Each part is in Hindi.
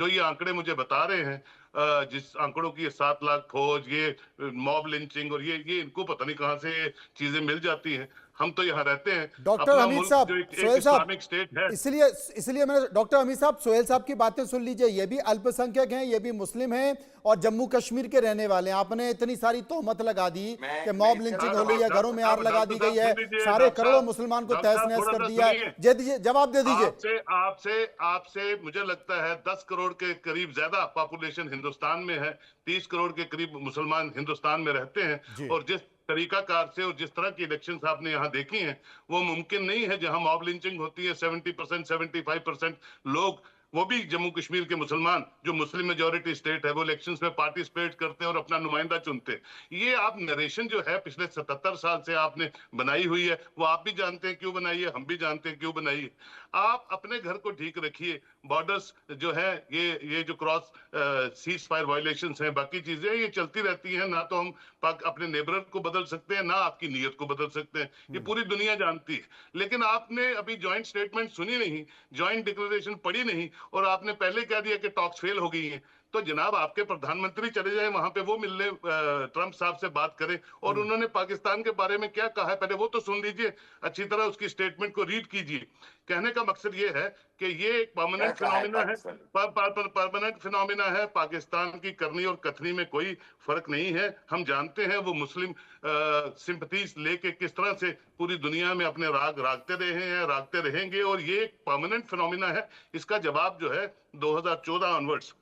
जो ये आंकड़े मुझे बता रहे हैं, जिस आंकड़ों की 7 लाख फौज, ये मॉब लिंचिंग और ये इनको पता नहीं कहां से ये चीजें मिल जाती हैं। हम तो यहाँ रहते हैं, डॉक्टर अपना हमीद मुल्क साहब, जो एक सोहेल साहब, इस्लामिक स्टेट है। इसलिए इसलिए मैंने डॉक्टर हमीद साहब, सोहेल साहब की बातें सुन लीजिए। ये भी अल्पसंख्यक हैं, ये भी मुस्लिम हैं और जम्मू कश्मीर के रहने वाले हैं। आपने इतनी सारी तोहमत लगा दी कि मॉब लिंचिंग हो रही है, घरों में आग लगा दी गई है, सारे करोड़ों मुसलमान को तहस नहस कर दिया है। जवाब दे दीजिए। आपसे आपसे आपसे मुझे लगता है 10 करोड़ के करीब ज्यादा पॉपुलेशन हिंदुस्तान में है, 30 करोड़ के करीब मुसलमान हिंदुस्तान में रहते हैं, और जिस तरीकाकार से और जिस तरह की इलेक्शंस आपने यहाँ देखी हैं, वो मुमकिन नहीं है। जहां मॉब लिंचिंग होती है 70%, 75% लोग, वो भी जम्मू कश्मीर के मुसलमान, जो मुस्लिम मेजोरिटी स्टेट है, वो इलेक्शंस में पार्टिसिपेट करते हैं और अपना नुमाइंदा चुनते हैं। ये आप नरेशन जो है पिछले 77 साल से आपने बनाई हुई है, वो आप भी जानते हैं क्यों बनाई है, हम भी जानते हैं क्यों बनाई है। आप अपने घर को ठीक रखिए। बॉर्डर्स जो है, ये जो क्रॉस सीज फायर वायलेशंस हैं, बाकी चीजें ये चलती रहती हैं। ना तो हम अपने नेबर को बदल सकते हैं, ना आपकी नीयत को बदल सकते हैं, ये पूरी दुनिया जानती है। लेकिन आपने अभी ज्वाइंट स्टेटमेंट सुनी नहीं, ज्वाइंट डिक्लेरेशन पढ़ी नहीं, और आपने पहले कह दिया कि टॉक्स फेल हो गई हैं। तो जनाब आपके प्रधानमंत्री चले जाए वहां पे, वो मिलने ट्रंप साहब से बात करें, और उन्होंने पाकिस्तान के बारे में क्या कहा है पहले वो तो सुन लीजिए, अच्छी तरह उसकी स्टेटमेंट को रीड कीजिए। कहने का मकसद ये है कि ये एक परमानेंट फिनोमिना है, परमानेंट फिनोमिना है। पाकिस्तान की करनी और कथनी में कोई फर्क नहीं है। हम जानते हैं वो मुस्लिम सिंपथीज लेके किस तरह से पूरी दुनिया में अपने राग रागते रहे हैं, रागते रहेंगे, और ये एक परमानेंट फिनोमिना है। इसका जवाब जो है 2014 ऑनवर्ड्स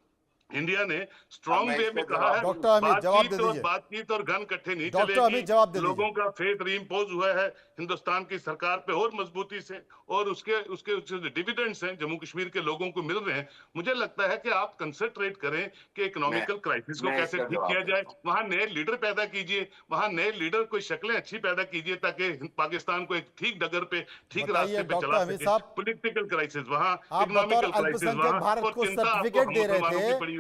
इंडिया ने स्ट्रॉन्ग वे में कहा है। डॉक्टर अमित जवाब दे दीजिए। बातचीत और घन इकट्ठे नहीं डॉक्टर अमित जवाब दे चलेगी। दीजिए। लोगों का फेथ रीइंपोज हुआ है हिंदुस्तान की सरकार पे और मजबूती से, और उसके उसके डिविडेंड्स हैं जम्मू कश्मीर के लोगों को मिल रहे हैं। मुझे लगता है कि आप कंसंट्रेट करें कि इकोनॉमिकल क्राइसिस को कैसे ठीक किया जाए। वहां नए लीडर पैदा कीजिए, वहां नए लीडर कोई शक्लें अच्छी पैदा कीजिए, ताकि पाकिस्तान को एक ठीक डगर पे, ठीक रास्ते पे चला सके। पॉलिटिकल क्राइसिस वहां, इकोनॉमिकल क्राइसिस वहां, भारत को सर्टिफिकेट दे रहे थे।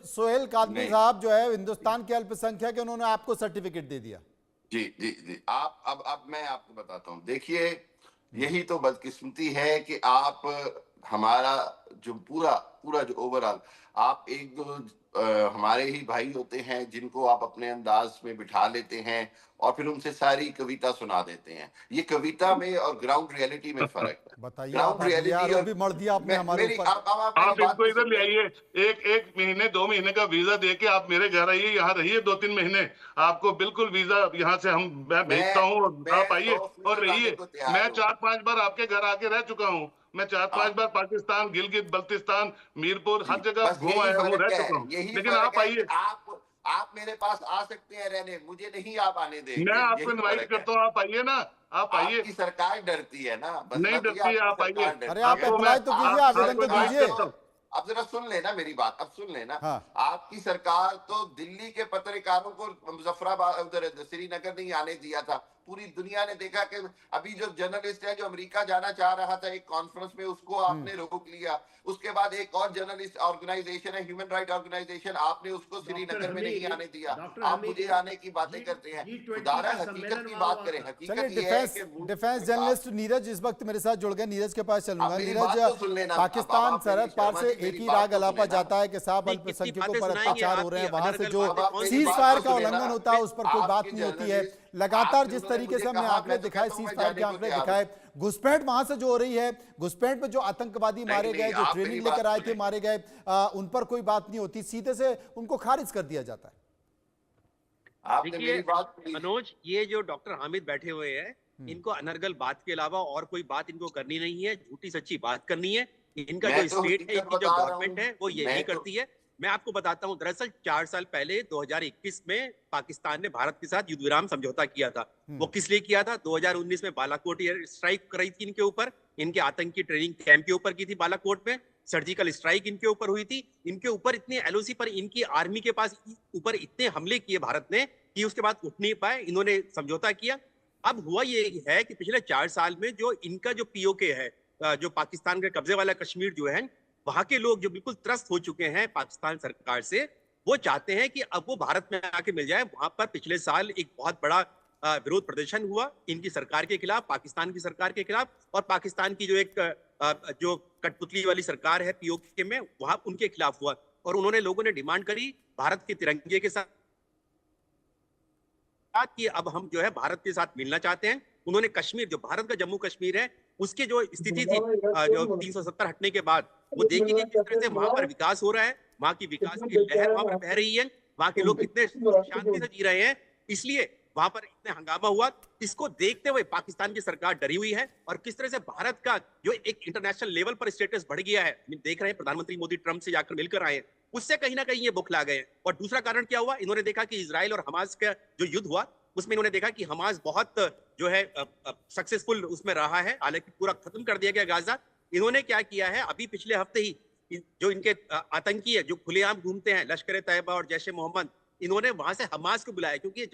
सोहेल कादमी साहब जो है हिंदुस्तान के अल्पसंख्यक, उन्होंने आपको सर्टिफिकेट दे दिया। जी जी जी, आप अब मैं आपको बताता हूँ। देखिए, यही तो बदकिस्मती है कि आप हमारा जो पूरा जो ओवरऑल, आप एक दो हमारे ही भाई होते हैं जिनको आप अपने अंदाज में बिठा लेते हैं और फिर उनसे सारी कविता सुना देते हैं। ये कविता में और ग्राउंड रियलिटी में फर्क है। बताइए, ग्राउंड रियलिटी और भी मर दिया आपने हमारे ऊपर। आप इनको इधर ले आइए, एक महीने 2 महीने का वीजा देके आप मेरे घर आइए, यहाँ रहिए 2-3 महीने, आपको बिल्कुल वीजा यहाँ से मैं भेजता हूँ, आप आइए और रहिए। मैं 4-5 बार आपके घर आके रह चुका हूँ। मैं 4-5 बार पाकिस्तान, गिलगित बल्तिस्तान, मीरपुर, हर जगह घूम आया हूँ, रह चुका हूँ। लेकिन आप आइए, आप मेरे पास आ सकते हैं रहने, मुझे नहीं आप आने देंगे। मैं आपको इनवाइट करता हूँ, आप आइए ना, आप आइए। आपकी सरकार डरती है ना, नहीं डरती है, आप आइए। अरे आप अप्लाई तो कीजिए, आवेदन तो दीजिए। अब जरा सुन लेना मेरी बात, अब सुन लेना। हाँ। आपकी सरकार तो दिल्ली के पत्रकारों को मुजफ्फराबाद उधर श्रीनगर नहीं आने दिया था। पूरी दुनिया ने देखा कि अभी जो जर्नलिस्ट है जो अमेरिका जाना चाह रहा था एक कॉन्फ्रेंस में, उसको आपने रोक लिया। उसके बाद एक और जर्नलिस्ट ऑर्गेनाइजेशन है, ह्यूमन राइट ऑर्गेनाइजेशन, आपने उसको श्रीनगर में नहीं आने दिया। आप मुझे आने की बातें करते हैं। खुदारा हकीकत की बात करें। हकीकत डिफेंस जर्नलिस्ट नीरज इस वक्त मेरे साथ जुड़ गए। नीरज के पास चलूंगा। नीरज, पाकिस्तान सरहद पार से एक ही राग अलापा जाता है कि साहब अल्पसंख्यकों पर अत्याचार हो रहे हैं, वहां से जो सीज फायर का उल्लंघन होता है उस पर कोई बात नहीं होती है। लगातार जिस तरीके से हमने आंकड़े दिखाए, सीज फायर के आंकड़े दिखाए, घुसपैठ वहां से जो हो रही है, घुसपैठ में जो आतंकवादी मारे गए, जो ट्रेनिंग लेकर आए थे मारे गए, उन पर कोई बात नहीं होती, सीधे से उनको खारिज कर दिया जाता है। देखिए मनोज, ये जो डॉक्टर हामिद बैठे हुए हैं, इनको अनर्गल बात के अलावा और कोई बात इनको करनी नहीं है, झूठी सच्ची बात करनी है। इनका जो स्टेट है, इनकी जो गवर्नमेंट है, वो यही करती है। मैं आपको बताता हूं, दरअसल 4 साल पहले 2021 में पाकिस्तान ने भारत के साथ युद्ध विराम समझौता किया था। वो किस लिए किया था? 2019 में बालाकोट एयर स्ट्राइक कराई थी इनके ऊपर, इनके आतंकी ट्रेनिंग कैंप के ऊपर की थी बालाकोट में, सर्जिकल स्ट्राइक इनके ऊपर हुई थी। इनके ऊपर इतने एलओसी पर इनकी आर्मी के पास ऊपर इतने हमले किए भारत ने कि उसके बाद उठ नहीं पाए, इन्होंने समझौता किया। अब हुआ ये है कि पिछले 4 साल में जो इनका जो पीओके है, जो पाकिस्तान के कब्जे वाला कश्मीर जो है, वहां के लोग जो बिल्कुल त्रस्त हो चुके हैं पाकिस्तान सरकार से, वो चाहते हैं कि अब वो भारत में आके मिल जाए। वहां पर पिछले साल एक बहुत बड़ा विरोध प्रदर्शन हुआ इनकी सरकार के खिलाफ, पाकिस्तान की सरकार के खिलाफ, और पाकिस्तान की जो एक जो कठपुतली वाली सरकार है पीओके में, वहां उनके खिलाफ हुआ और उन्होंने लोगों ने डिमांड करी भारत के तिरंगे के साथ कि अब हम जो है भारत के साथ मिलना चाहते हैं। उन्होंने कश्मीर, जो भारत का जम्मू कश्मीर है, उसके जो स्थिति थी जो 370 हटने के बाद, वो देखी कि किस तरह से वहां पर विकास हो रहा है, वहां की विकास की लहर वहां पर बह रही है, वहां के लोग कितने शांति से जी रहे हैं, इसलिए वहां पर इतने हंगामा हुआ। इसको देखते हुए पाकिस्तान की सरकार डरी हुई है और किस तरह से भारत का जो एक इंटरनेशनल लेवल पर स्टेटस बढ़ गया है, देख रहे हैं प्रधानमंत्री मोदी ट्रंप से जाकर मिलकर आए, उससे कहीं ना कहीं ये बुखला गए। और दूसरा कारण क्या हुआ, इन्होंने देखा कि इजराइल और हमास का जो युद्ध हुआ उसमें इन्होंने देखा कि हमास बहुत जो है सक्सेसफुल उसमें रहा है, हालांकि पूरा खत्म कर दिया गया गाजा। इन्होंने क्या किया है, अभी पिछले हफ्ते ही जो इनके आतंकी है जो खुलेआम घूमते हैं, लश्कर तैयबा और जैश ए मोहम्मद, इन्होंने वहां से हमास को बुलाया, क्योंकि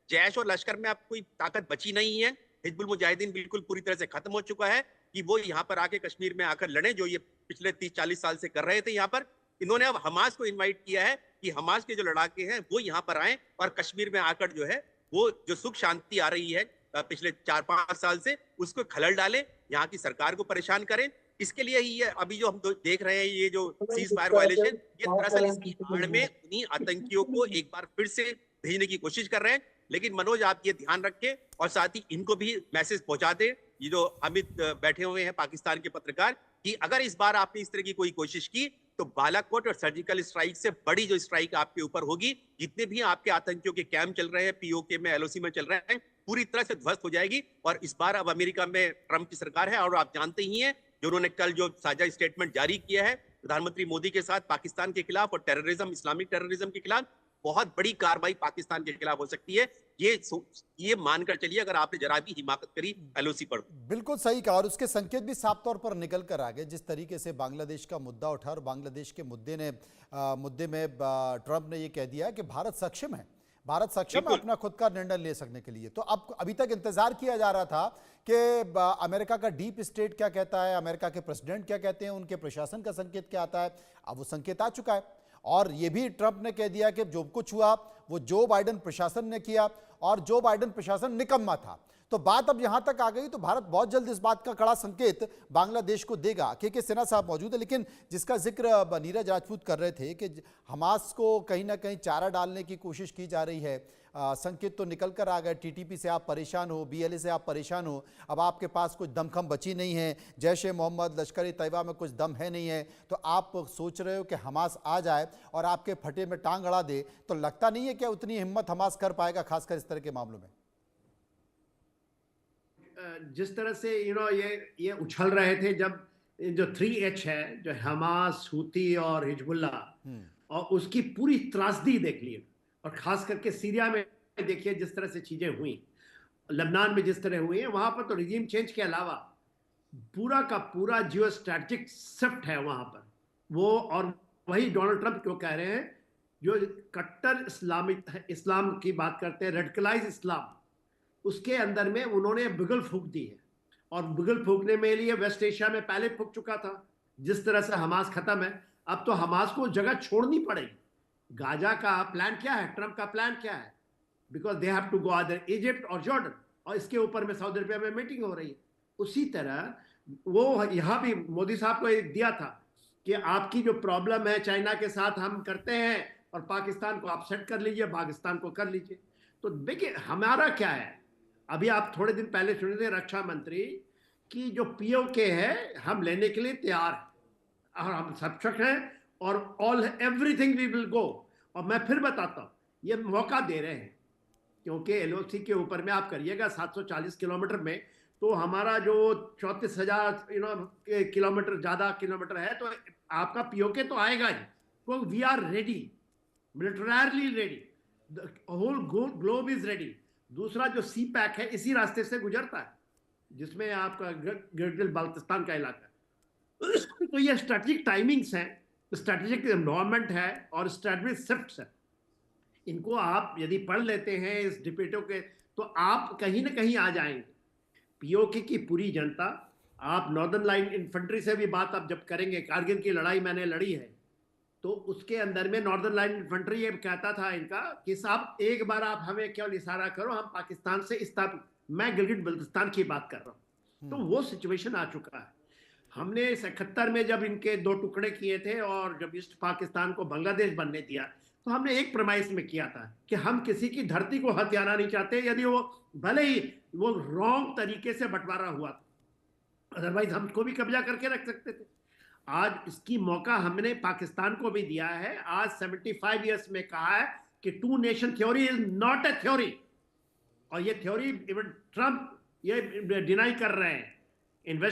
जैश और लश्कर में अब कोई ताकत बची नहीं है। हिजबुल मुजाहिदीन बिल्कुल पूरी तरह से खत्म हो चुका है कि वो यहाँ पर आके कश्मीर में आकर लड़े, जो ये पिछले 30-40 साल से कर रहे थे यहाँ पर। इन्होंने अब हमास को इन्वाइट किया है कि हमास के जो लड़ाके हैं वो यहाँ पर आए और कश्मीर में आकर जो है वो जो सुख शांति आ रही है पिछले 4-5 साल से, उसको खलल डाले, यहाँ की सरकार को परेशान करें। इसके लिए ही ये अभी जो हम देख रहे हैं, ये जो सीज फायर वायलेशन, ये दरअसल इसकी आड़ में उन्हीं आतंकियों को एक बार फिर से भेजने की कोशिश कर रहे हैं। लेकिन मनोज, आप ये ध्यान रखें और साथ ही इनको भी मैसेज पहुंचा दें, ये जो हामिद बैठे हुए हैं पाकिस्तान के पत्रकार, कि अगर इस बार आपने इस तरह की कोई कोशिश की तो बालाकोट और सर्जिकल स्ट्राइक से बड़ी जो स्ट्राइक आपके ऊपर होगी, जितने भी आपके आतंकियों के कैंप चल रहे हैं, पीओके में, एलओसी में चल रहे हैं, पूरी तरह से ध्वस्त हो जाएगी। और इस बार अब अमेरिका में ट्रंप की सरकार है और आप जानते ही हैं जो उन्होंने कल जो साझा स्टेटमेंट जारी किया है प्रधानमंत्री मोदी के साथ पाकिस्तान के खिलाफ और टेररिज्म, इस्लामिक टेररिज्म के खिलाफ, बहुत बड़ी कार्रवाई पाकिस्तान के खिलाफ हो सकती है। ये मानकर चलिए अगर आपने जरा भी हिमाकत करी एलओसी पर। बिल्कुल सही कहा और उसके संकेत भी साफ तौर पर निकल कर आ गए। जिस तरीके से बांग्लादेश का मुद्दा उठा और बांग्लादेश के मुद्दे में ट्रंप ने ये कह दिया कि भारत सक्षम है, भारत सक्षम है अपना खुद का निर्णय ले सकने के लिए। तो अब अभी तक इंतजार किया जा रहा था कि अमेरिका का डीप स्टेट क्या कहता है, अमेरिका के प्रेसिडेंट क्या कहते हैं, उनके प्रशासन का संकेत क्या आता है। अब वो संकेत आ चुका है और ये भी ट्रंप ने कह दिया कि जो कुछ हुआ वो जो बाइडेन प्रशासन ने किया और जो बाइडेन प्रशासन निकम्मा था। तो बात अब यहां तक आ गई तो भारत बहुत जल्द इस बात का कड़ा संकेत बांग्लादेश को देगा। के सिन्हा साहब मौजूद है, लेकिन जिसका जिक्र नीरज राजपूत कर रहे थे कि हमास को कहीं ना कहीं चारा डालने की कोशिश की जा रही है, संकेत तो निकल कर आ गए। टीटीपी से आप परेशान हो, बीएलए से आप परेशान हो, अब आपके पास कुछ दमखम बची नहीं है, जैश ए मोहम्मद, लश्कर तैयबा में कुछ दम है नहीं है, तो आप सोच रहे हो कि हमास आ जाए और आपके फटे में टांग अड़ा दे। तो लगता नहीं है कि उतनी हिम्मत हमास कर पाएगा, खासकर इस तरह के मामलों में। जिस तरह से ये उछल रहे थे, जब जो 3H है, जो हमास, हूती और हिजबुल्ला, और उसकी पूरी त्रासदी देख लिए, और खास करके सीरिया में देखिए जिस तरह से चीजें हुई, लबनान में जिस तरह हुई है, वहां पर तो रिजीम चेंज के अलावा पूरा का पूरा जियो स्ट्रैटेजिक शिफ्ट है वहां पर वो। और वही डोनाल्ड ट्रंप क्यों कह रहे हैं, जो कट्टर इस्लाम की बात करते हैं, रेडिकलाइज इस्लाम, उसके अंदर में उन्होंने बिगल फूंक दी है। और बिगल फूंकने में लिए वेस्ट एशिया में पहले फूंक चुका था। जिस तरह से हमास खत्म है, अब तो हमास को जगह छोड़नी पड़ेगी। गाजा का प्लान क्या है, ट्रंप का प्लान क्या है, because they have to go other Egypt और जॉर्डन, और इसके ऊपर में सऊदी अरबिया में मीटिंग हो रही है। उसी तरह वो यहाँ भी मोदी साहब को एक दिया था कि आपकी जो प्रॉब्लम है चाइना के साथ हम करते हैं और पाकिस्तान को आप सेट कर लीजिए, पाकिस्तान को कर लीजिए। तो देखिए हमारा क्या है, अभी आप थोड़े दिन पहले सुने थे रक्षा मंत्री की जो पीओके है हम लेने के लिए तैयार हैं और हम सक्षम हैं और all everything we will go. और मैं फिर बताता हूँ, ये मौका दे रहे हैं क्योंकि एलओसी के ऊपर में आप करिएगा 740 किलोमीटर में, तो हमारा जो 34,000 किलोमीटर ज़्यादा किलोमीटर है, तो आपका पीओके तो आएगा ही। तो we are ready, militarily ready, whole globe is ready. दूसरा जो सी पैक है इसी रास्ते से गुजरता है, जिसमें आपका गिलगित बाल्टिस्तान का इलाका। तो ये स्ट्रेटेजिक टाइमिंग्स हैं, स्ट्रेटेजिक एनवायरनमेंट है और स्ट्रेटेजिक शिफ्ट्स है। इनको आप यदि पढ़ लेते हैं इस डिबेटों के, तो आप कहीं ना कहीं आ जाएंगे। पीओके की पूरी जनता, आप नॉर्दर्न लाइन इन्फेंट्री से भी बात आप जब करेंगे, कारगिल की लड़ाई मैंने लड़ी है, तो उसके अंदर में नॉर्दर्न लाइन इन्फेंट्री ये कहता था इनका कि साहब एक बार आप हमें क्यों इशारा करो, हम पाकिस्तान से स्थापित, मैं गिलगित बल्तिस्तान की बात कर रहा हूँ। तो वो सिचुएशन आ चुका है। हमने 71 में जब इनके 2 टुकड़े किए थे और जब ईस्ट पाकिस्तान को बांग्लादेश बनने दिया, तो हमने एक प्रमाइस में किया था कि हम किसी की धरती को हथियाना नहीं चाहते, यदि वो भले ही वो रॉन्ग तरीके से बंटवारा हुआ, अदरवाइज हमको भी कब्जा करके रख सकते थे। आज इसकी मौका हमने पाकिस्तान को भी दिया है। आज 75 इयर्स में कहा है कि 2 nation theory is not a theory, और ये थ्योरी इवन ट्रंप ये डिनाई कर रहे हैं। इन्वेस्ट